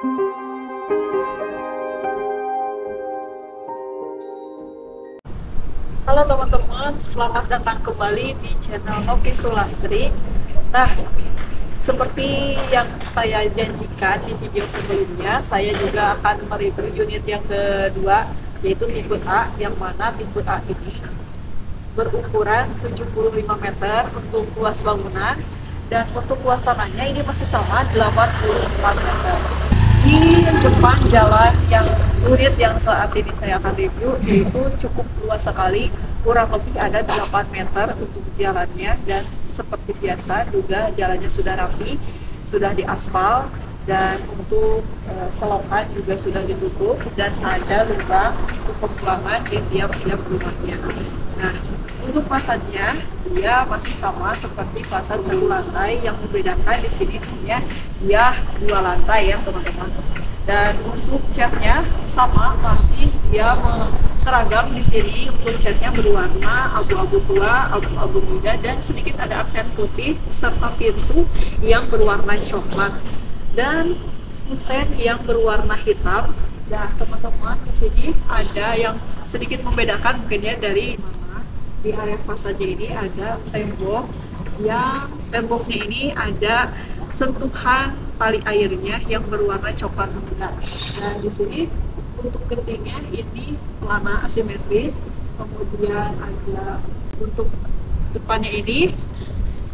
Halo teman-teman, selamat datang kembali di channel Novi Sulastri. Nah, seperti yang saya janjikan di video sebelumnya, saya juga akan mereview unit yang kedua, yaitu tipe A, yang mana tipe A ini berukuran 75 meter untuk luas bangunan, dan untuk luas tanahnya ini masih sama 84 meter. Di depan jalan yang unit yang saat ini saya akan review yaitu cukup luas sekali, kurang lebih ada 8 meter untuk jalannya, dan seperti biasa juga jalannya sudah rapi, sudah diaspal, dan untuk selokan juga sudah ditutup, dan ada lubang untuk pembuangan di tiap-tiap rumahnya. Nah, untuk fasadnya dia masih sama seperti fasad satu lantai, yang membedakan di sini hanya dia 2 lantai ya teman-teman. Dan untuk catnya sama, masih dia seragam di sini. Untuk catnya berwarna abu-abu tua, abu-abu muda, dan sedikit ada aksen putih, serta pintu yang berwarna coklat dan kusen yang berwarna hitam. Dan teman-teman, di sini ada yang sedikit membedakan mungkin ya, dari di area fasadnya ini ada tembok, yang temboknya ini ada sentuhan tali airnya yang berwarna coklat muda. Dan di sini untuk gentingnya ini warna asimetris, kemudian ada untuk depannya ini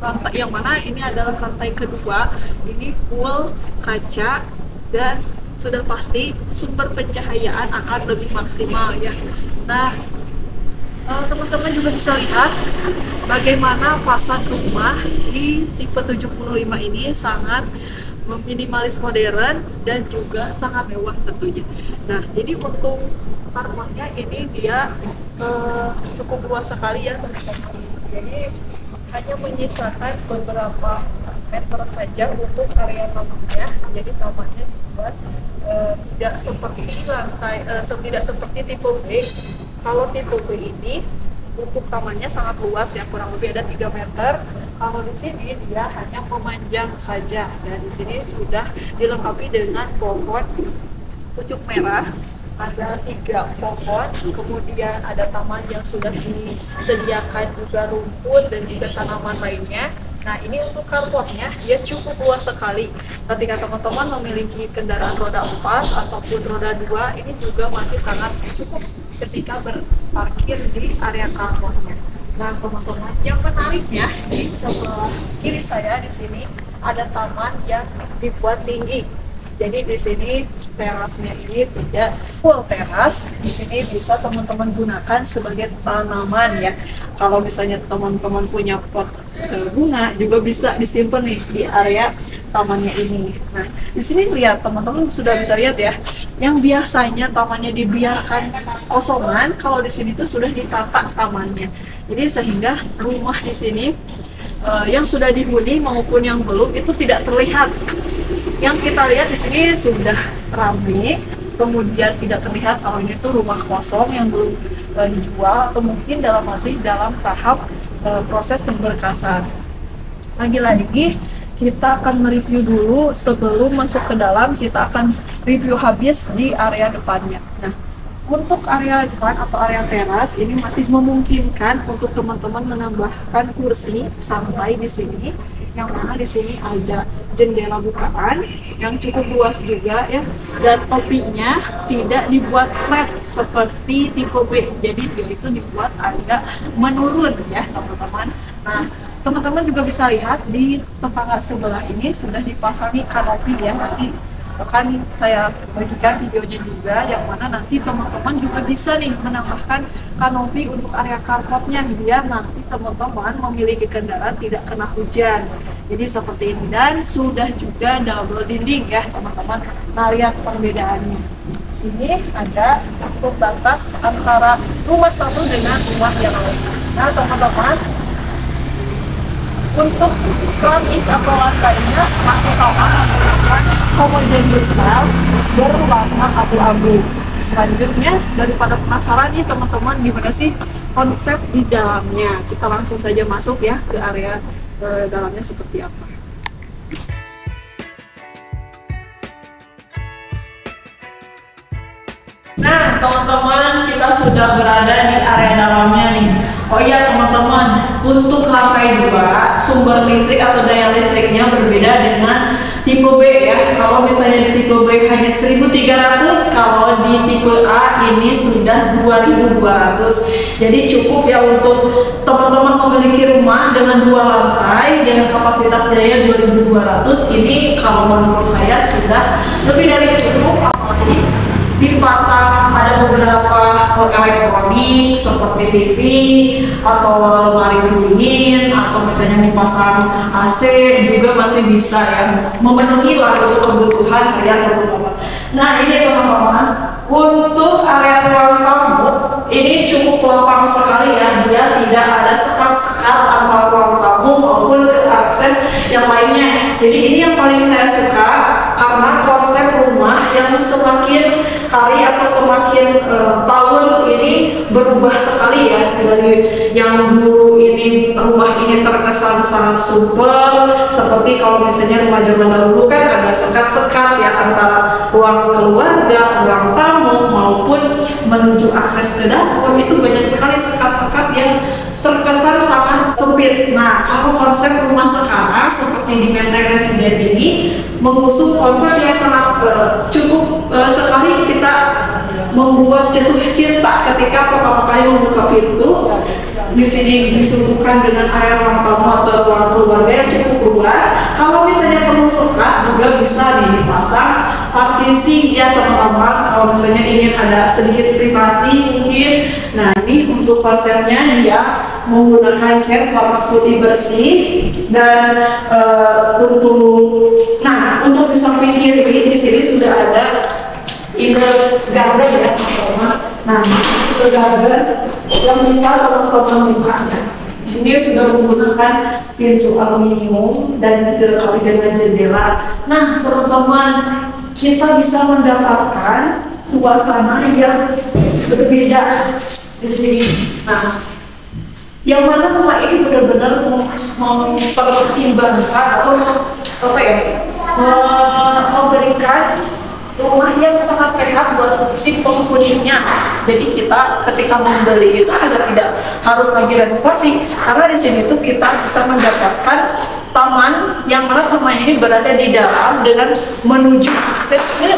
lantai, yang mana ini adalah lantai kedua, ini full kaca, dan sudah pasti sumber pencahayaan akan lebih maksimal ya. Nah, teman-teman juga bisa lihat bagaimana fasad rumah di tipe 75 ini sangat minimalis modern dan juga sangat mewah tentunya. Nah, jadi untuk rumahnya ini dia cukup luas sekali ya teman-teman. Jadi hanya menyisakan beberapa meter saja untuk area tamannya. Jadi tamannya dibuat tidak seperti lantai, tidak seperti tipe B. Kalau tipe B ini untuk tamannya sangat luas ya, kurang lebih ada 3 meter. Kalau di sini dia hanya memanjang saja, dan di sini sudah dilengkapi dengan pohon pucuk merah, ada 3 pohon, kemudian ada taman yang sudah disediakan juga rumput dan juga tanaman lainnya. Nah, ini untuk carportnya dia cukup luas sekali. Ketika teman-teman memiliki kendaraan roda 4 ataupun roda 2, ini juga masih sangat cukup ketika berparkir di area carportnya. Nah, teman-teman, yang menariknya di sebelah kiri saya di sini ada taman yang dibuat tinggi. Jadi di sini terasnya ini tidak full teras. Di sini bisa teman-teman gunakan sebagai tanaman ya. Kalau misalnya teman-teman punya pot bunga juga bisa disimpan nih di area tamannya ini. Nah, di sini lihat teman-teman sudah bisa lihat ya, yang biasanya tamannya dibiarkan kosongan, kalau di sini tuh sudah ditata tamannya. Jadi sehingga rumah di sini yang sudah dihuni maupun yang belum itu tidak terlihat. Yang kita lihat di sini sudah ramai, kemudian tidak terlihat kalau ini tuh rumah kosong yang belum dijual, atau mungkin masih dalam tahap proses pemberkasan. Lagi-lagi kita akan mereview dulu sebelum masuk ke dalam. Kita akan review habis di area depannya. Nah, untuk area depan atau area teras ini masih memungkinkan untuk teman-teman menambahkan kursi santai di sini, yang mana di sini ada jendela bukaan yang cukup luas juga ya, dan topinya tidak dibuat flat seperti tipe B, jadi dia itu dibuat agak menurun ya teman-teman. Nah, teman-teman juga bisa lihat di tetangga sebelah ini sudah dipasangi kanopi ya, nanti akan saya bagikan videonya juga, yang mana nanti teman-teman juga bisa nih menambahkan kanopi untuk area carportnya biar nanti teman-teman memiliki kendaraan tidak kena hujan. Jadi seperti ini, dan sudah juga double dinding ya teman-teman. Nah, lihat perbedaannya. Sini ada pembatas antara rumah satu dengan rumah yang lain. Nah, teman-teman, untuk keramik atau lantainya masih sama menggunakan homogeneous style berwarna abu-abu. Selanjutnya, daripada penasaran nih teman-teman gimana sih konsep di dalamnya, kita langsung saja masuk ya ke area dalamnya seperti apa. Nah, teman-teman, kita sudah berada di area dalamnya nih. Oh iya teman-teman, untuk lantai 2 sumber listrik atau daya listriknya berbeda dengan tipe B ya. Kalau misalnya di tipe B hanya 1300, kalau di tipe A ini sudah 2200. Jadi cukup ya untuk teman-teman memiliki rumah dengan 2 lantai dengan kapasitas daya 2200. Ini kalau menurut saya sudah lebih dari cukup, apalagi dipasang ada beberapa elektronik seperti TV atau lemari pendingin atau misalnya dipasang AC juga masih bisa ya memenuhi lah untuk kebutuhan harian teman-teman. Nah ini teman-teman, untuk area ruang tamu ini cukup lapang sekali ya, dia tidak ada sekat-sekat antara ruang tamu maupun ke akses yang lainnya. Jadi ini yang paling saya suka karena konsep rumah yang semakin hari atau semakin tahun ini berubah sekali ya, dari yang dulu ini rumah ini terkesan sangat super seperti kalau misalnya rumah zaman dahulu kan ada sekat-sekat ya antara ruang keluarga, ruang tamu maupun menuju akses ke dapur, itu banyak sekali sekat-sekat yang terkesan sangat sempit. Nah, kalau konsep rumah sekarang seperti di Menteng Residen ini mengusung konsep yang sangat cukup sekali kita membuat jatuh cinta ketika pertama kali membuka pintu. Di sini disuguhkan dengan area ruang tamu atau ruang keluarga yang cukup luas. Kalau misalnya perlu sekat juga bisa dipasang partisi ya teman-teman. Kalau misalnya ingin ada sedikit privasi mungkin. Nah ini untuk konsepnya dia menggunakan cat warna putih bersih dan untuk di samping kiri di sini sudah ada inner garden ya teman-teman. Nah inner garden yang bisa teman-teman buka ya. Di sini sudah menggunakan pintu aluminium dan dilengkapi dengan jendela. Nah teman-teman, kita bisa mendapatkan suasana yang berbeda di sini. Nah, yang mana rumah ini benar-benar mempertimbangkan atau memberikan rumah yang sangat sehat buat si penghuninya. Jadi kita ketika membeli itu sudah tidak harus lagi renovasi, karena di sini tuh kita bisa mendapatkan taman yang mana rumah ini berada di dalam dengan menuju akses ke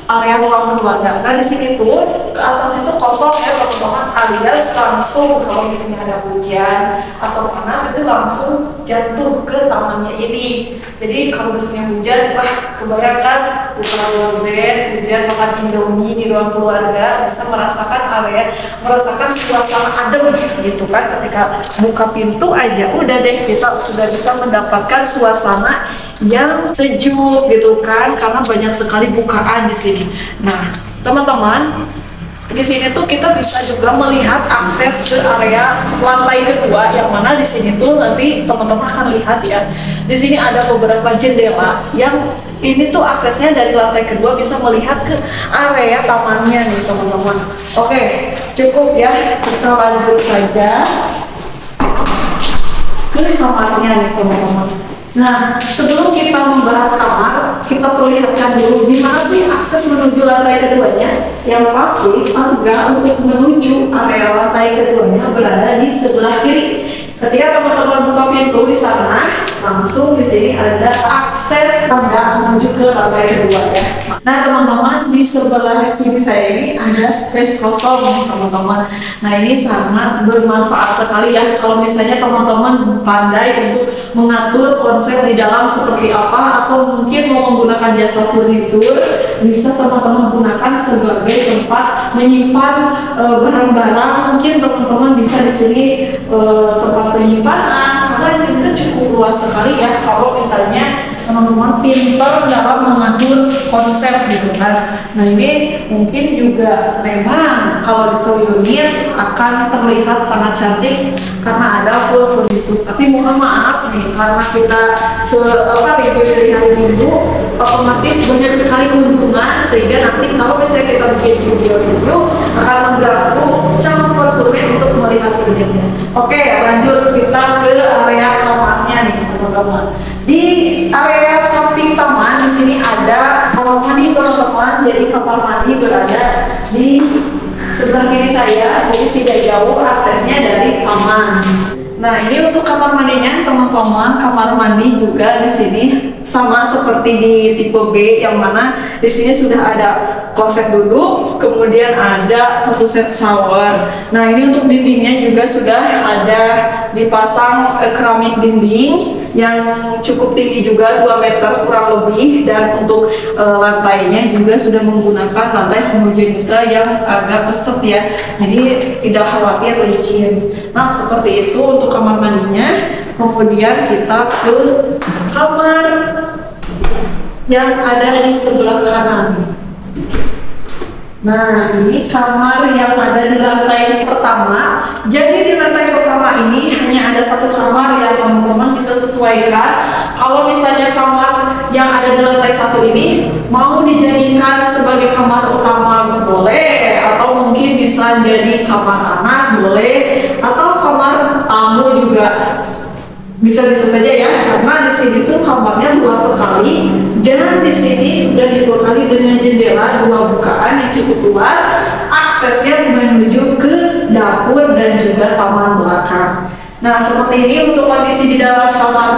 area ruang keluarga. Nah di sini tuh ke atas itu kosong ya teman-teman, alias langsung kalau misalnya ada hujan atau panas itu langsung jatuh ke tamannya ini. Jadi kalau misalnya hujan, wah kebayangkan buka ruang bed, hujan makan indomie di ruang keluarga, bisa merasakan suasana adem gitu kan. Ketika buka pintu aja udah deh kita sudah bisa mendapatkan suasana yang sejuk gitu kan, karena banyak sekali bukaan di sini. Nah, teman-teman, di sini tuh kita bisa juga melihat akses ke area lantai kedua, yang mana di sini tuh nanti teman-teman akan lihat ya. Di sini ada beberapa jendela yang ini tuh aksesnya dari lantai kedua bisa melihat ke area tamannya nih teman-teman. Oke, cukup ya. Kita lanjut saja ke kamarnya nih teman-teman. Nah, sebelum kita membahas kamar, kita perlihatkan dulu di mana sih akses menuju lantai keduanya. Yang pasti, tangga untuk menuju area lantai keduanya berada di sebelah kiri. Ketika teman-teman buka pintu di sana, langsung di sini ada akses tangga menuju ke lantai kedua ya. Nah teman-teman, di sebelah kiri saya ini ada space kosong nih teman-teman. Nah ini sangat bermanfaat sekali ya kalau misalnya teman-teman pandai untuk mengatur konsep di dalam seperti apa, atau mungkin mau menggunakan jasa furnitur, bisa teman-teman gunakan sebagai tempat menyimpan barang-barang. Mungkin teman-teman bisa di sini tempat penyimpanan, karena di sini tuh cukup luas sekali ya kalau misalnya teman-teman pintar dalam mengatur konsep gitu kan. Nah ini mungkin juga memang kalau di show unit akan terlihat sangat cantik karena ada full furniture. Tapi mohon maaf nih, karena kita review dari hari Minggu, otomatis banyak sekali kunjungan, sehingga nanti kalau misalnya kita bikin video review akan mengganggu calon konsumen untuk melihat unitnya. Oke, lanjut kita ke area kamarnya nih teman-teman. Di area samping taman di sini ada kamar mandi teman-teman jadi kamar mandi berada di sebelah kiri saya, jadi tidak jauh aksesnya dari taman. Nah, ini untuk kamar mandinya teman-teman. Kamar mandi juga di sini sama seperti di tipe B, yang mana di sini sudah ada kloset duduk, kemudian ada satu set shower. Nah, ini untuk dindingnya juga sudah ada dipasang keramik dinding yang cukup tinggi juga 2 meter kurang lebih, dan untuk lantainya juga sudah menggunakan lantai homogeneous yang agak keset ya, jadi tidak khawatir licin. Nah, seperti itu untuk kamar mandinya. Kemudian kita ke kamar yang ada di sebelah kanan. Nah, ini kamar yang ada di lantai pertama. Jadi di lantai pertama ini hanya ada satu kamar yang teman-teman bisa sesuaikan. Kalau misalnya kamar yang ada di lantai 1 ini mau dijadikan sebagai kamar utama boleh, atau mungkin bisa jadi kamar anak boleh, atau kamar tamu juga bisa-bisa saja ya, karena di sini tuh kamarnya luas sekali, dan di sini sudah dibekali dengan jendela 2 bukaan yang cukup luas, aksesnya menuju ke dapur dan juga taman belakang. Nah, seperti ini untuk kondisi di dalam kamar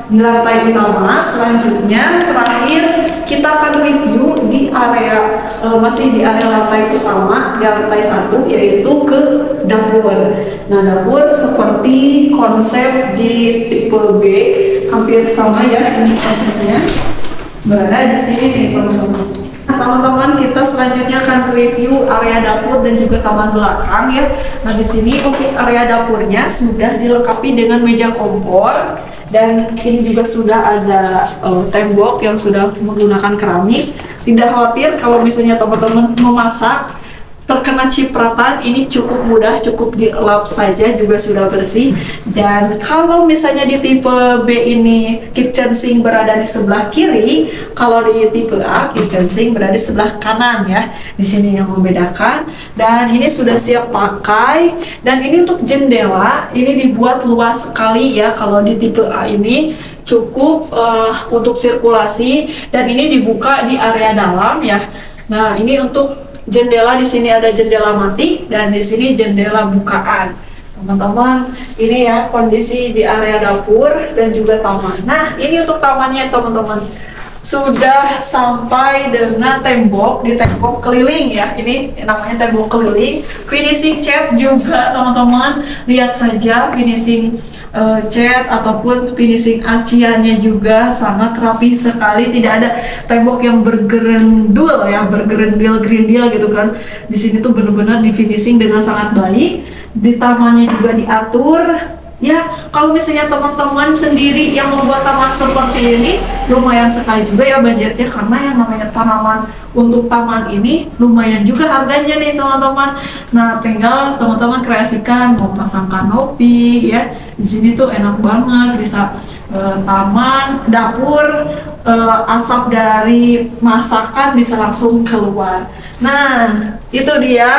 di lantai utama. Selanjutnya terakhir kita akan review di area masih di area lantai utama di lantai 1, yaitu ke dapur. Nah, dapur seperti konsep di tipe B, hampir sama ya, ini konsepnya berada di sini nih teman-teman. Nah, teman-teman, kita selanjutnya akan review area dapur dan juga taman belakang ya. Nah, di sini untuk area dapurnya sudah dilengkapi dengan meja kompor, dan sini juga sudah ada tembok yang sudah menggunakan keramik. Tidak khawatir kalau misalnya teman-teman memasak terkena cipratan, ini cukup mudah, cukup dilap saja juga sudah bersih. Dan kalau misalnya di tipe B ini kitchen sink berada di sebelah kiri, kalau di tipe A kitchen sink berada di sebelah kanan ya. Di sini yang membedakan. Dan ini sudah siap pakai. Dan ini untuk jendela, ini dibuat luas sekali ya. Kalau di tipe A ini cukup untuk sirkulasi, dan ini dibuka di area dalam ya. Nah, ini untuk jendela, di sini ada jendela mati dan di sini jendela bukaan. Teman-teman, ini ya kondisi di area dapur dan juga taman. Nah, ini untuk tamannya teman-teman. Sudah sampai dengan tembok, di tembok keliling ya. Ini namanya tembok keliling. Finishing cat juga teman-teman. Lihat saja finishing cat ataupun finishing aciannya juga sangat rapi sekali, tidak ada tembok yang bergerendul ya, bergerendil-gerindil gitu kan. Di sini tuh benar-benar di finishing dengan sangat baik. Di tamannya juga diatur ya. Kalau misalnya teman-teman sendiri yang membuat taman seperti ini, lumayan sekali juga ya budgetnya, karena yang namanya tanaman untuk taman ini lumayan juga harganya nih teman-teman. Nah, tinggal teman-teman kreasikan mau pasang kanopi ya. Di sini tuh enak banget, bisa taman, dapur, asap dari masakan bisa langsung keluar. Nah, itu dia.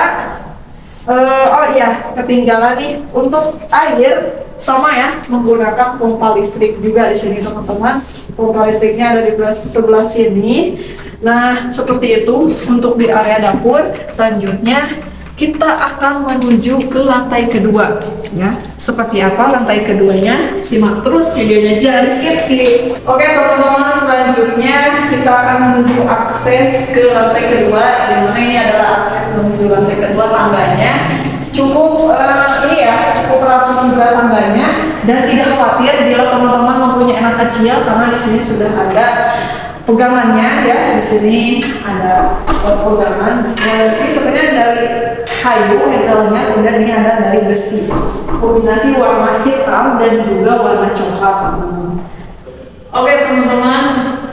Oh iya, ketinggalan nih untuk air, sama ya, menggunakan pompa listrik juga di sini teman-teman. Pompa listriknya ada di sebelah sini. Nah, seperti itu untuk di area dapur. Selanjutnya kita akan menuju ke lantai kedua ya. Seperti apa lantai keduanya? Simak terus videonya, jangan skip. Oke teman-teman, selanjutnya kita akan menuju akses ke lantai kedua, di mana ini adalah akses menuju lantai kedua. Tangganya cukup ini ya, cukup rapi juga tangganya, dan tidak khawatir bila teman-teman mempunyai anak kecil, karena di sini sudah ada pegangannya ya. Di sini ada pegangan. Ini sebenarnya dari kayu handle-nya, kemudian ini ada dari besi. Kombinasi warna hitam dan juga warna coklat. Oke teman-teman,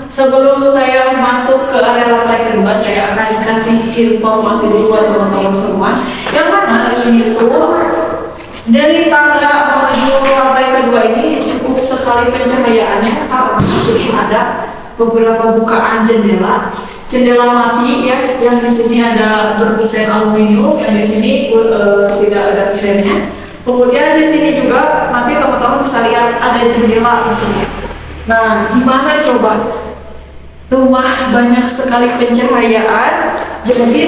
sebelum saya masuk ke area lantai kedua, saya akan kasih informasi dulu buat teman-teman semua. Yang mana di sini tuh dari tangga menuju lantai kedua ini cukup sekali pencahayaannya, karena di sini ada beberapa bukaan jendela mati ya, yang di sini ada berdesain aluminium, yang di sini tidak ada desainnya. Kemudian di sini juga nanti teman-teman bisa lihat ada jendela di sini. Nah, gimana coba rumah banyak sekali pencahayaan, jadi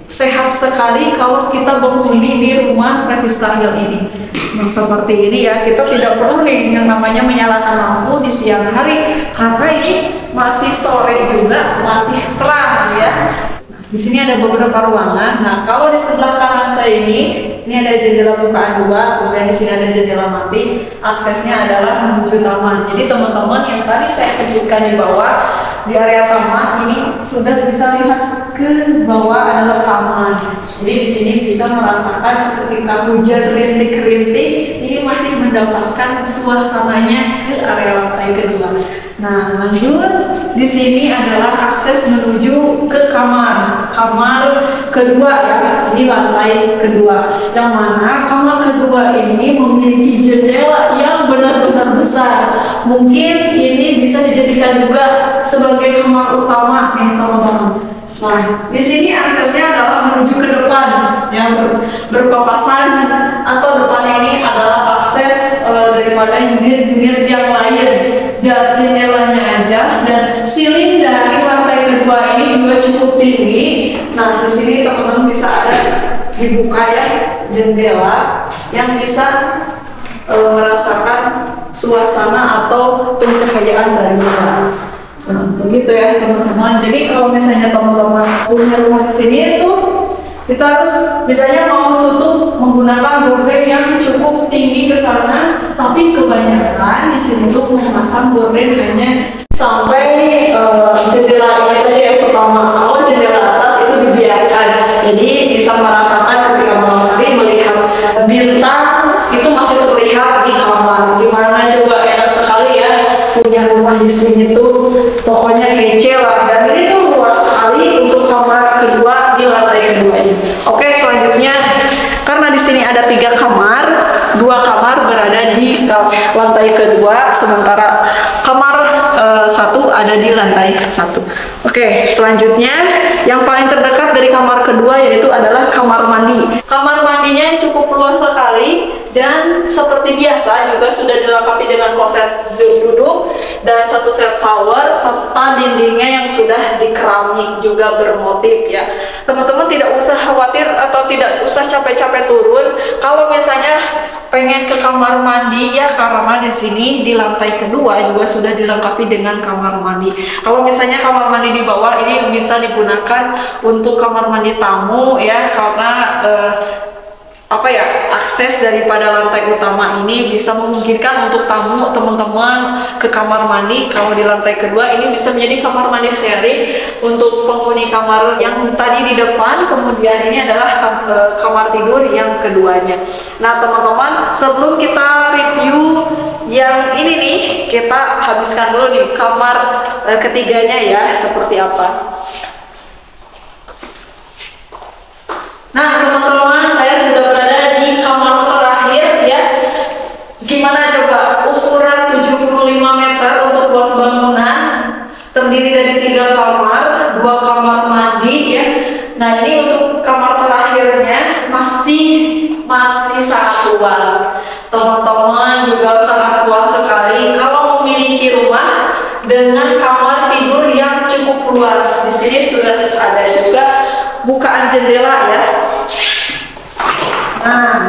sehat sekali kalau kita berhuni di rumah Travis Tahil ini. Nah, seperti ini ya, kita tidak perlu nih yang namanya menyalakan lampu di siang hari karena ini masih sore juga, masih terang ya. Di sini ada beberapa ruangan. Nah, kalau di sebelah kanan saya ini ada jendela bukaan 2, kemudian di sini ada jendela mati. Aksesnya adalah menuju taman. Jadi teman-teman yang tadi saya sebutkan di bawah, di area taman ini sudah bisa lihat ke bawah adalah taman. Jadi di sini bisa merasakan ketika hujan rintik-rintik, ini masih mendapatkan suasananya ke area lantai kedua. Nah, lanjut, di sini adalah akses menuju ke kamar kedua ya, di lantai kedua. Yang mana kamar kedua ini memiliki jendela yang benar-benar besar. Mungkin ini bisa dijadikan juga sebagai kamar utama nih teman-teman. Nah, di sini aksesnya adalah menuju ke depan yang berpapasan atau depan ini adalah akses daripada unit-unit yang lain. Dan jendelanya aja dan ceiling dari lantai kedua ini juga cukup tinggi. Nah, di sini teman-teman bisa ada dibuka ya jendela yang bisa merasakan suasana atau pencahayaan dari luar. Nah, begitu ya teman-teman. Jadi kalau misalnya teman-teman punya rumah di sini itu kita harus misalnya mau tutup menggunakan gorden yang cukup tinggi ke sana, tapi kebanyakan di sini tuh memasang gorden hanya sampai jendela ini saja yang pertama. Kalau jendela atas itu dibiarkan, jadi bisa merasakan ketika malam hari melihat bintang itu masih terlihat di kamar. Gimana coba, enak sekali ya punya rumah di sini tuh, pokoknya kece lah. Dan ini tuh luas sekali untuk kamar kedua di lantai kedua ini. Oke, selanjutnya karena di sini ada 3 kamar, 2 kamar berada di lantai kedua, sementara kamar 1 ada di lantai 1. Oke, selanjutnya yang paling terdekat dari kamar kedua yaitu adalah kamar mandi. Kamar mandinya cukup luas sekali dan seperti biasa juga sudah dilengkapi dengan kloset duduk dan 1 set shower serta dindingnya yang sudah dikeramik juga bermotif ya. Teman-teman tidak usah khawatir atau tidak usah capek-capek turun kalau misalnya pengen ke kamar mandi ya, karena di sini di lantai kedua juga sudah dilengkapi dengan kamar mandi. Kalau misalnya kamar mandi di bawah ini bisa digunakan untuk kamar mandi tamu ya, karena akses daripada lantai utama ini bisa memungkinkan untuk tamu teman-teman ke kamar mandi. Kalau di lantai kedua ini bisa menjadi kamar mandi sharing untuk penghuni kamar yang tadi di depan, kemudian ini adalah kamar tidur yang keduanya. Nah teman-teman, sebelum kita review yang ini nih, kita habiskan dulu nih kamar ketiganya ya, seperti apa. Nah teman-teman, saya sudah berada di kamar terakhir ya. Gimana coba, ukuran 75 meter untuk luas bangunan, terdiri dari 3 kamar, 2 kamar mandi ya. Nah ini untuk kamar terakhirnya masih sangat luas. Teman-teman juga sangat luas sekali kalau memiliki rumah dengan kamar tidur yang cukup luas. Di sini sudah ada juga bukaan jendela ya. Nah,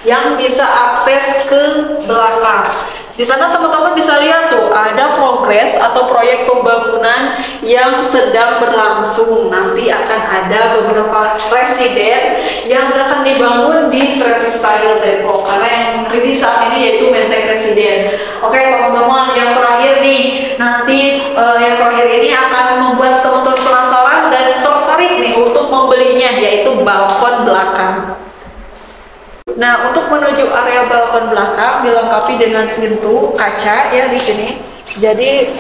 yang bisa akses ke belakang. Di sana teman-teman bisa lihat tuh ada progres atau proyek pembangunan yang sedang berlangsung. Nanti akan ada beberapa residen yang akan dibangun di Travis Tahil Depok, karena yang rilis saat ini yaitu Menteng Residen. Oke teman-teman, yang terakhir nih, nanti yang terakhir ini akan membuat teman-teman penasaran dan tertarik nih untuk membelinya, yaitu balkon belakang. Nah, untuk menuju area balkon belakang dilengkapi dengan pintu kaca ya di sini. Jadi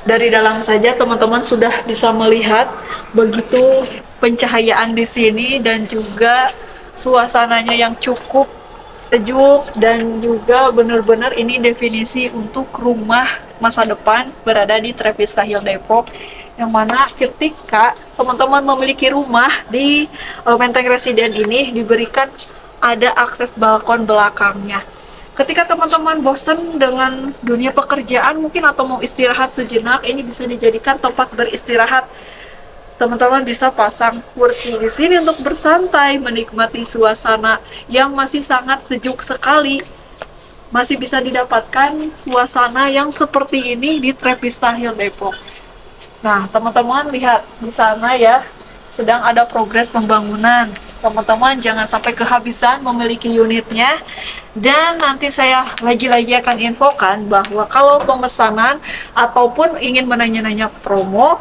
dari dalam saja teman-teman sudah bisa melihat begitu pencahayaan di sini dan juga suasananya yang cukup sejuk, dan juga benar-benar ini definisi untuk rumah masa depan berada di Travis Tahil Depok, yang mana ketika teman-teman memiliki rumah di Menteng Residen ini diberikan ada akses balkon belakangnya. Ketika teman-teman bosen dengan dunia pekerjaan mungkin atau mau istirahat sejenak, ini bisa dijadikan tempat beristirahat. Teman-teman bisa pasang kursi di sini untuk bersantai, menikmati suasana yang masih sangat sejuk sekali. Masih bisa didapatkan suasana yang seperti ini di Trevista Hill Depok. Nah, teman-teman lihat di sana ya, sedang ada progres pembangunan. Teman-teman jangan sampai kehabisan memiliki unitnya. Dan nanti saya lagi-lagi akan infokan bahwa kalau pemesanan ataupun ingin menanya-nanya promo,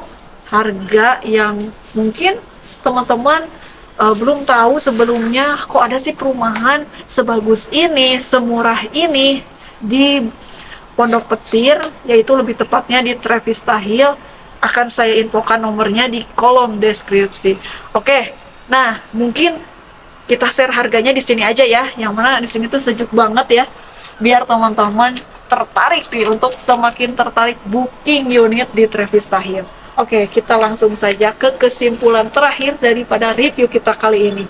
harga yang mungkin teman-teman belum tahu sebelumnya, kok ada sih perumahan sebagus ini, semurah ini di Pondok Petir, yaitu lebih tepatnya di Trevista Hill. Akan saya infokan nomornya di kolom deskripsi. Oke, nah mungkin kita share harganya di sini aja ya, yang mana di sini tuh sejuk banget ya, biar teman-teman tertarik nih untuk semakin tertarik booking unit di Trevista Hill. Oke, kita langsung saja ke kesimpulan terakhir daripada review kita kali ini.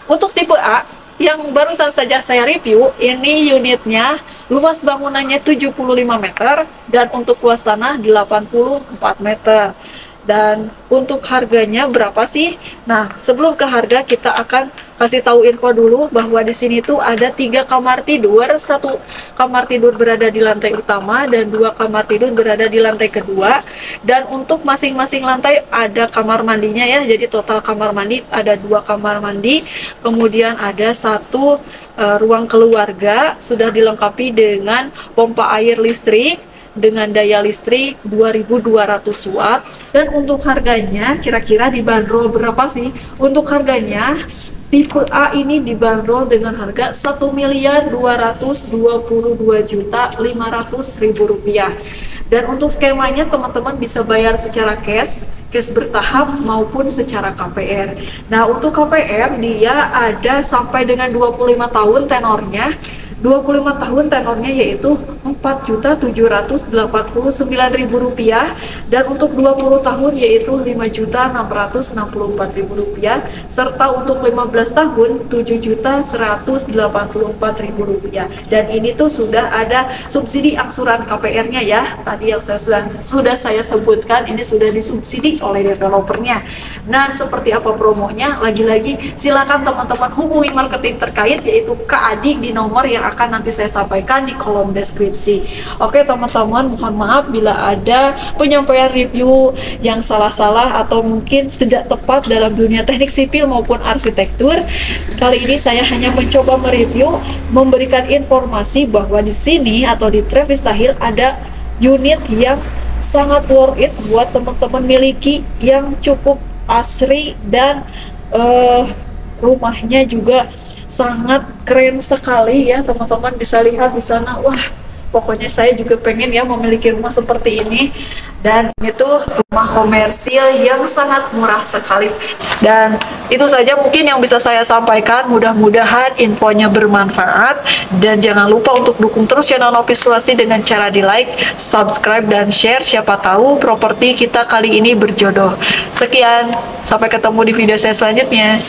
Untuk tipe A yang barusan saja saya review, ini unitnya luas bangunannya 75 meter dan untuk luas tanah 84 meter. Dan untuk harganya berapa sih? Nah, sebelum ke harga kita akan kasih tahu info dulu bahwa di sini tuh ada 3 kamar tidur, 1 kamar tidur berada di lantai utama dan 2 kamar tidur berada di lantai kedua. Dan untuk masing-masing lantai ada kamar mandinya ya. Jadi total kamar mandi ada 2 kamar mandi, kemudian ada 1 ruang keluarga sudah dilengkapi dengan pompa air listrik dengan daya listrik 2200 watt. Dan untuk harganya kira-kira dibanderol berapa sih? Untuk harganya tipe A ini dibanderol dengan harga Rp1.222.500.000. Dan untuk skemanya teman-teman bisa bayar secara cash bertahap maupun secara KPR. Nah, untuk KPR dia ada sampai dengan 25 tahun tenornya. 25 tahun tenornya yaitu Rp4.789.000, dan untuk 20 tahun yaitu Rp5.664.000, serta untuk 15 tahun Rp7.184.000. Dan ini tuh sudah ada subsidi angsuran KPR-nya ya. Tadi yang sudah saya sebutkan, ini sudah disubsidi oleh developernya. Dan seperti apa promonya? Lagi-lagi silakan teman-teman hubungi marketing terkait yaitu Kak Adi di nomor yang akan nanti saya sampaikan di kolom deskripsi. Oke teman-teman, mohon maaf bila ada penyampaian review yang salah-salah atau mungkin tidak tepat dalam dunia teknik sipil maupun arsitektur. Kali ini saya hanya mencoba mereview, memberikan informasi bahwa di sini atau di Trevista Hill ada unit yang sangat worth it buat teman-teman miliki, yang cukup asri dan rumahnya juga sangat keren sekali ya. Teman-teman bisa lihat di sana. Wah, pokoknya saya juga pengen ya memiliki rumah seperti ini. Dan itu rumah komersil yang sangat murah sekali. Dan itu saja mungkin yang bisa saya sampaikan. Mudah-mudahan infonya bermanfaat. Dan jangan lupa untuk dukung terus channel Nopi Sulastri dengan cara di like, subscribe, dan share. Siapa tahu properti kita kali ini berjodoh. Sekian, sampai ketemu di video saya selanjutnya.